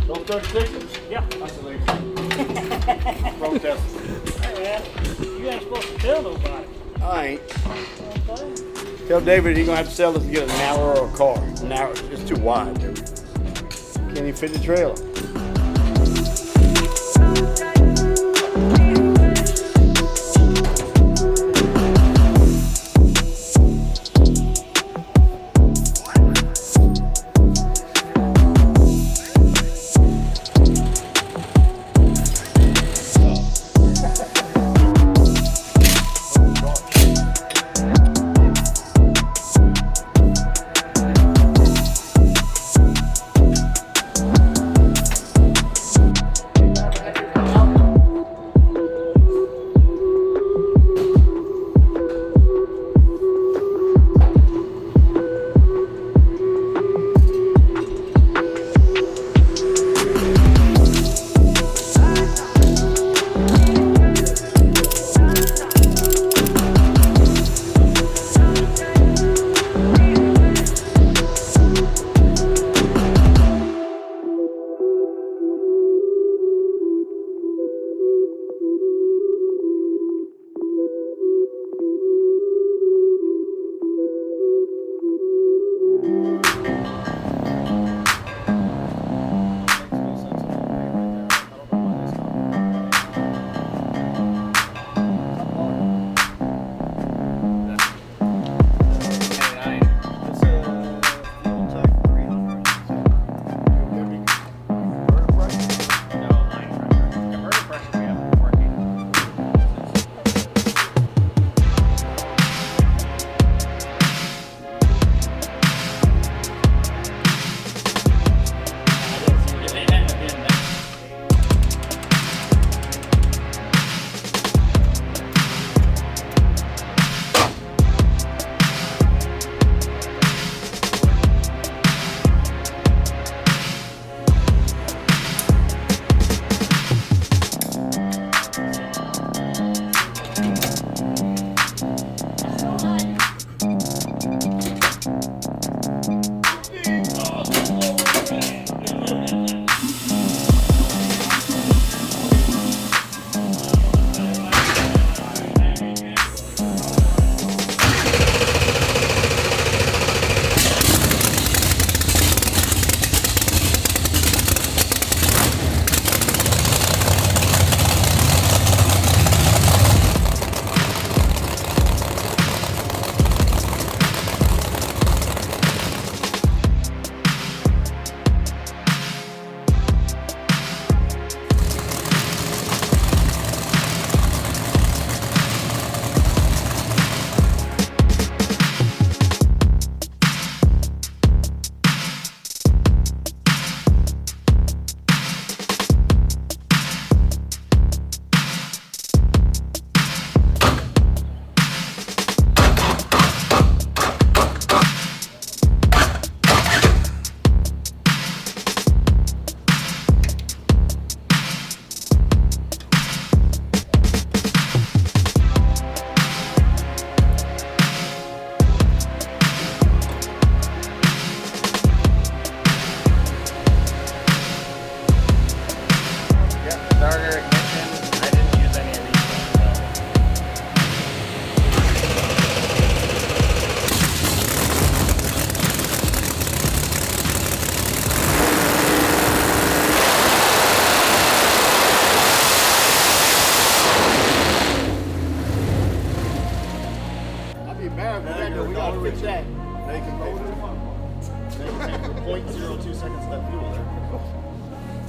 Those 36s? Yeah. That's illegal. Protest. Hey man, you ain't supposed to tell nobody. I ain't. Okay. Tell David he's gonna have to sell this and get a narrower car. Narrow, it's too wide, David. Can't even fit the trailer.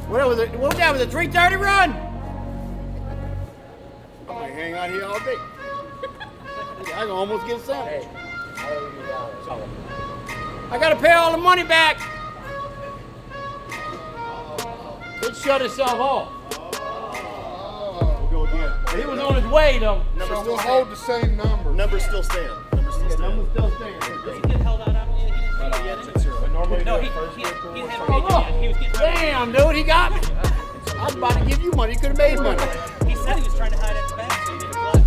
What was that? Was a 330 run? I'm gonna hang out here all day. I can almost get some. Hey, I gotta pay all the money back. It shut itself off. We'll go again. He was on his way though. So we'll hold the same number. Numbers still stand. Numbers still stand. Numbers still stand. Does he get held out? He didn't get it. Normally No, do he it first. hadn't Oh, made it look. yet. He was getting ready. Damn, dude, he got me. I was about to give you money. You could have made money. He said he was trying to hide at the back so he didn't fly.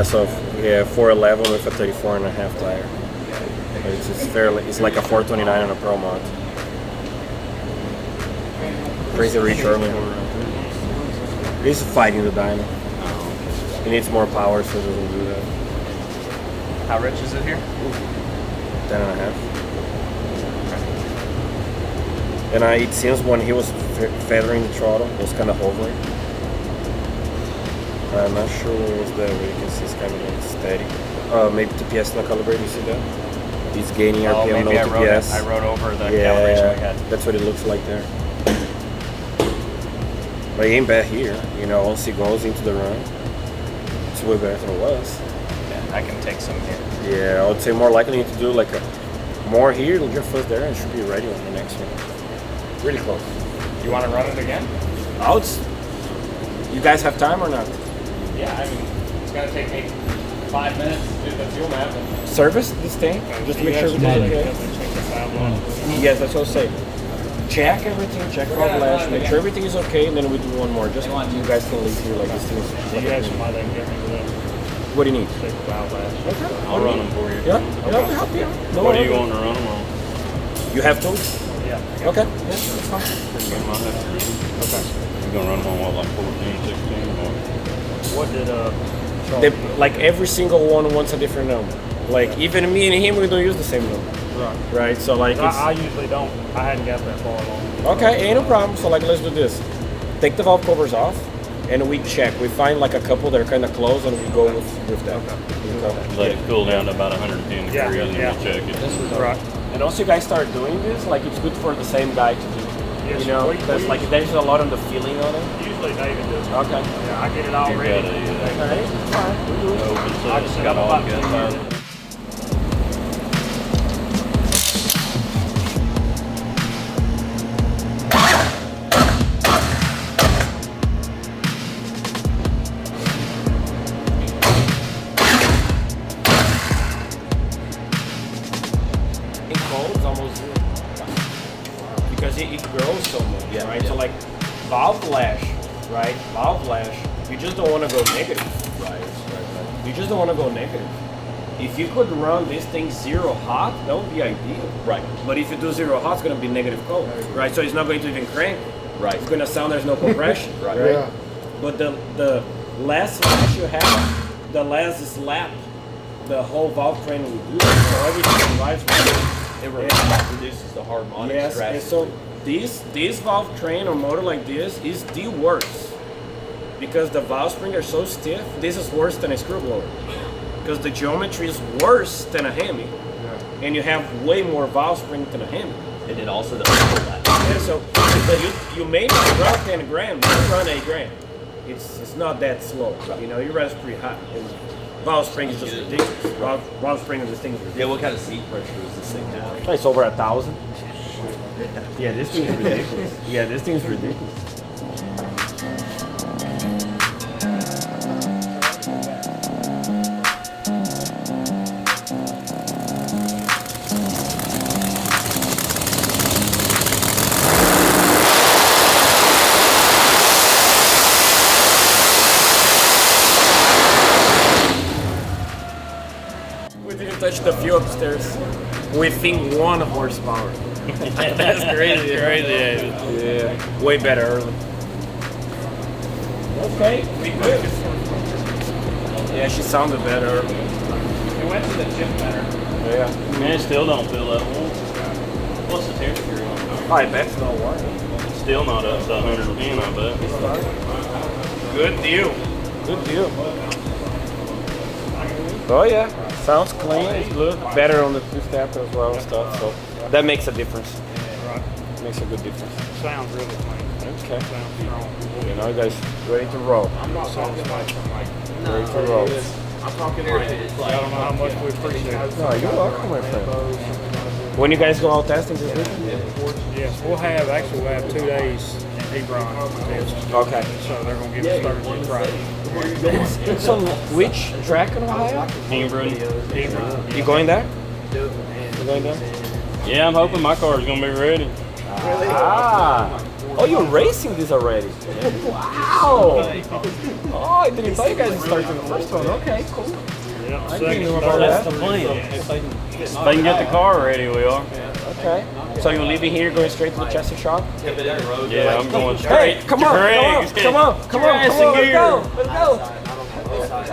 class of 411 with a 34.5 tire. It's fairly. It's like a 429 on a Pro mod. Crazy reach early. He's fighting the dyno. He needs more power, so it doesn't do that. How rich is it here? 10.5. And it seems when he was feathering the throttle, it was kind of hovering. I'm not sure what was there, but you can see it's kind of like steady. Maybe TPS not calibrated, you see that? He's gaining RPM, no TPS. I wrote over the calibration we had. That's what it looks like there. But he ain't bad here. You know, once he goes into the run, it's way better than it was. Yeah, I can take some here. Yeah, I would say more likely you need to do like more here, it'll get first there and it should be ready on the next one. Really close. You want to run it again? You guys have time or not? Yeah, I mean, it's going to take me 5 minutes to do the fuel map. And Service this thing, just to make sure everything's okay. Yes, that's what I was saying. Check everything, check valve lash, make sure everything is okay, and then we do one more. Just you guys can leave here like this thing is. You guys might get me with that. What do you need? Take the valve lash. Okay. I'll run them for you. Yeah, I'll help you. No What are you worries. going to run them on? You have tools? Yeah. Okay. Yeah, that's fine. Okay. You're going to run them on what, like 14, 16? Or? What did They, like every single one wants a different number. Like even me and him, we don't use the same number. Right. So like I usually don't. I hadn't got that far along. okay, ain't no problem. So like let's do this. Take the valve covers off, and we check. We find like a couple that are kind of close, and we go with that. Let it cool down to about 110 degrees Yeah, and yeah. we'll check it. This is right. And also, you guys start doing this, like it's good for the same guy to do. Yes, You know, we- because we- like there's a lot of the feeling on it. Usually David does. Okay. Yeah, I get it all You've ready. got a Alright, fine. We'll do it. open I set, just got got all about the 10 gun minutes. fire. In cold, it's almost zero. Because it grows so much, right? So like valve lash, right? Valve lash, you just don't want to go negative. Right. You just don't want to go negative. If you could run this thing zero hot, that would be ideal. Right. But if you do zero hot, it's going to be negative cold, right? So it's not going to even crank. Right. It's going to sound there's no compression, Right. Yeah. But the less lash you have, the less slap the whole valve train will do. So everything rides It reduces the harmonics yes, and drastically. so this valve train or motor like this is the worst because the valve springs are so stiff. This is worse than a screw blower because the geometry is worse than a Hemi, and you have way more valve spring than a Hemi. And then also the overlap. Yeah, so you may not run 10 grand, but you run 8 grand. It's not that slow. You know, your rev's pretty hot. And valve spring is just ridiculous. Valve spring of this thing is ridiculous. Yeah, what kind of seat pressure does this thing have? It's over 1,000. Yeah, this thing's ridiculous. Yeah, this thing's ridiculous. We didn't touch the fuel upstairs. Within 1 horsepower. That's crazy. Yeah, way better early. Okay, we good. Yeah, she sounded better early. We went to the gym better. Yeah. Man, it still don't feel that warm. What's the temperature on it? I bet it's not warm. It's still not up to 110, I bet. Good deal. Good deal. Oh yeah, sounds clean. It's good. Better on the two-step as well and stuff. So that makes a difference. Right. Makes a good difference. Sounds really clean. Okay. Sounds strong. You know, guys, ready to roll. I'm not talking like from like. Ready to roll. I'm talking like. I don't know how much we appreciate it. No, you're welcome, my friend. When you guys go out testing this weekend? Yes, we'll have 2 days in Hebron to test. Okay. So they're gonna give us Thursday and Friday. It's on which track in Ohio? Hebron. You going there? You going there? Yeah, I'm hoping my car is going to be ready. Ah. Oh, you're racing this already? Wow! Oh, I didn't thought you guys started the first one. Okay, cool. Yeah, I didn't know second about start. that. plan. If they can get the car ready, we are. Okay. So you're leaving here, going straight to the Chester shop? Yeah, I'm going Hey, straight. come on, Greg's. come on. Let's go. Let's go.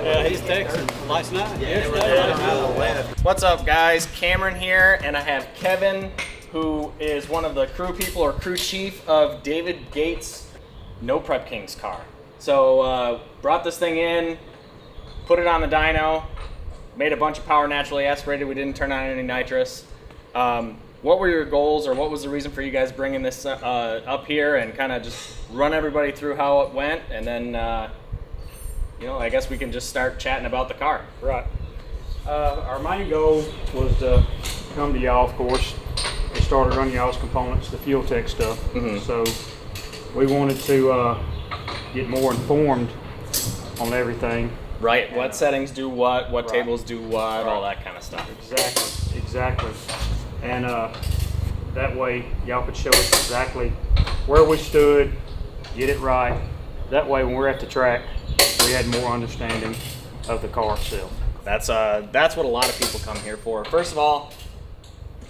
Yeah, he's texting last night. What's up, guys? Cameron here, and I have Kevin, who is one of the crew people or crew chief of David Gates' No Prep Kings car. So brought this thing in, put it on the dyno, made a bunch of power naturally aspirated. We didn't turn on any nitrous. What were your goals, or what was the reason for you guys bringing this up here and kind of just run everybody through how it went, and then I guess we can just start chatting about the car. Right. Our main goal was to come to y'all, of course. We started running y'all's components, the FuelTech stuff. So we wanted to get more informed on everything. Right. What settings do what tables do what, all that kind of stuff. Exactly. And that way y'all could show us exactly where we stood, get it right. That way when we're at the track, we had more understanding of the car itself. That's what a lot of people come here for. First of all,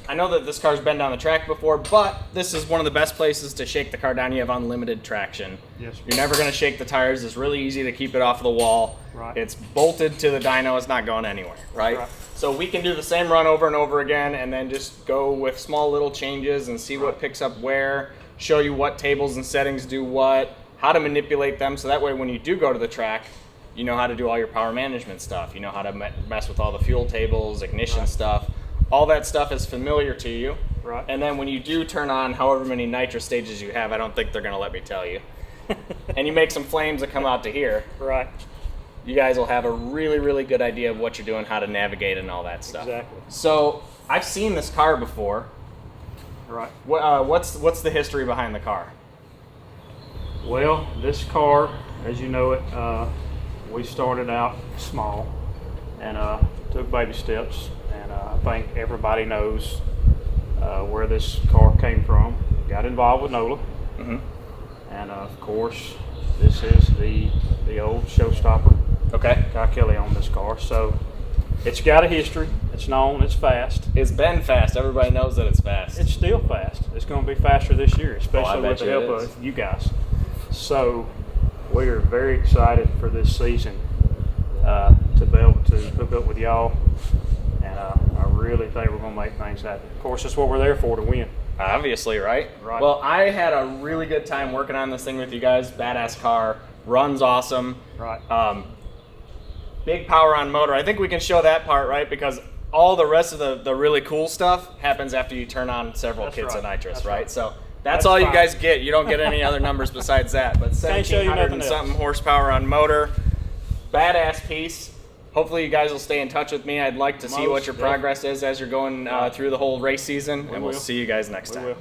I know that this car's been down the track before, but this is one of the best places to shake the car down. You have unlimited traction. Yes, sir. You're never going to shake the tires. It's really easy to keep it off the wall. Right. It's bolted to the dyno. It's not going anywhere, right? Right. So we can do the same run over and over again, and then just go with small little changes and see what picks up where, show you what tables and settings do what, how to manipulate them, so that way when you do go to the track, you know how to do all your power management stuff. You know how to mess with all the fuel tables, ignition stuff. All that stuff is familiar to you. Right. And then when you do turn on however many nitrous stages you have, I don't think they're going to let me tell you. And you make some flames that come out to here. Right. You guys will have a really, really good idea of what you're doing, how to navigate and all that stuff. Exactly. So I've seen this car before. Right. What's the history behind the car? Well, this car, as you know it, we started out small and took baby steps. And I think everybody knows where this car came from. Got involved with NOLA. And of course, this is the old showstopper. Okay. Guy Kelly on this car. So it's got a history. It's known. It's fast. It's been fast. Everybody knows that it's fast. It's still fast. It's going to be faster this year, especially with the bet help you it is. of you guys. So we are very excited for this season to be able to hook up with y'all. And I really think we're going to make things happen. Of course, that's what we're there for, to win. Obviously, right? Right. Well, I had a really good time working on this thing with you guys. Badass car. Runs awesome. Right. Big power on motor. I think we can show that part, right? Because all the rest of the really cool stuff happens after you turn on several That's kits right. of nitrous, That's right? right. So that's That's all you fine. guys get. You don't get any other numbers besides that. But Can't show you 1,700 and nothing something else. horsepower on motor. Badass piece. Hopefully you guys will stay in touch with me. I'd like to see what your Most progress is as you're going through the whole race season. And we'll will. see you guys next We time. will.